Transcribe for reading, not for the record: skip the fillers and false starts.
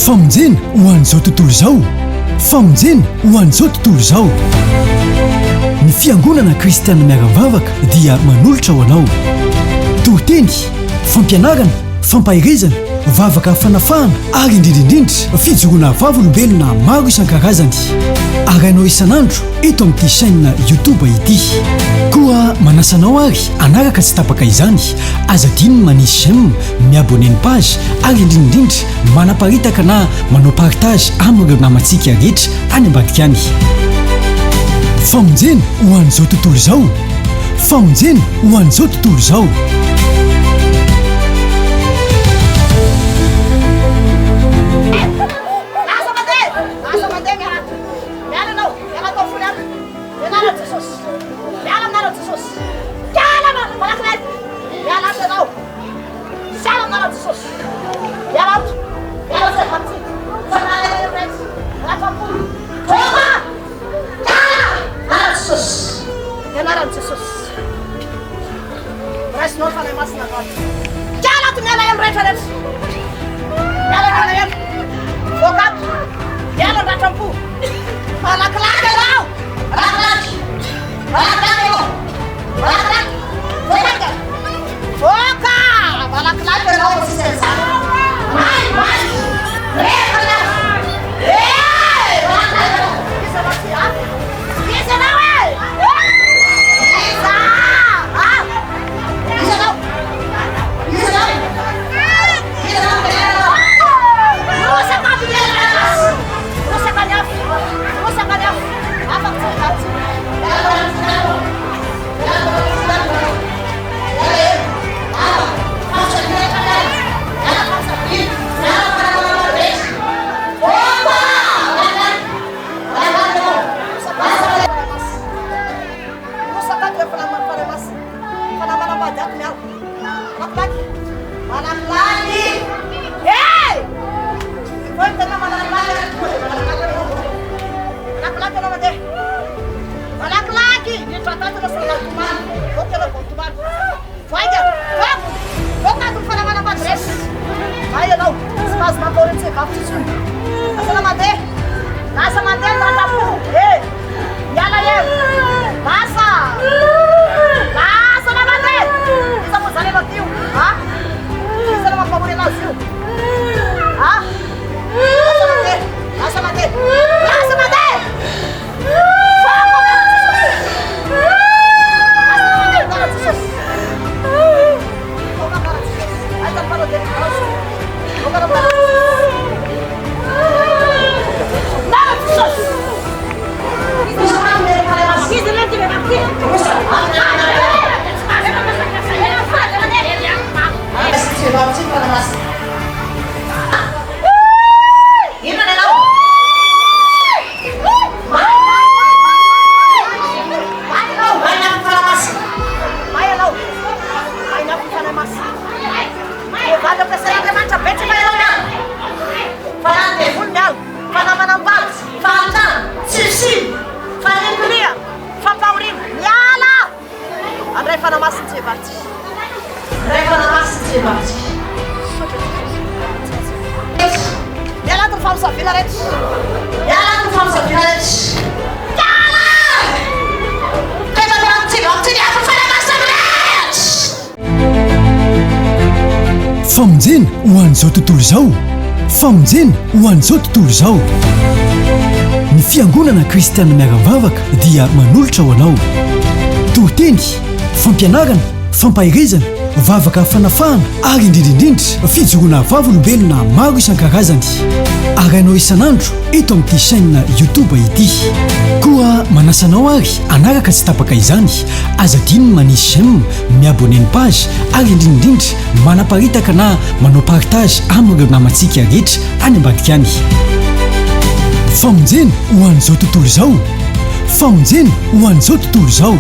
famonjena ho an'izao tontolo izao, famonjena ho an'izao tontolo izao. Ny fiangonana kristianina miara-mivavaka dia manolotra ho anao. Tohiteny, fampianarana, fampahirizana, vavaka fanafahana ary indrindrindrindra fijoroana vavolombelona maro isan-karazany. Arainao isan'andro eto amin'ity chaîne YouTube ity. Koa manasanao ary anaraka tsy tapaka izany, azadiny manisy j'aime, miabonné ny page ary indrindrindrindra manaparitaka na manao partage amin'ireo namantsika rehetra any ambadika any. Famonjena ho an'izao tontolo izao, famonjena ho an'izao tontolo izao. Famonjena ho an'izao tontolo izao, famonjena ho an'izao tontolo izao. Ny fiangonana kristianina miara-mivavaka dia manolotra ho anao. Tohiteny, fampianarana, fampahirizana, vavaka fanafahana ary indrindrindrindra fijoroana vavolombelona maro isan-karazany. Arainao isan'andro eto amin'ity chaîne YouTube ity. Koa manasanao ary anaraka tsy tapaka izany, azadiny manisy j'aime, miabonné ny page ary indrindrindrindra manaparitaka na manao partage amin'ireo namantsika rehetra any ambadika any. Famonjena ho an'izao tontolo izao, famonjena ho an'izao tontolo izao.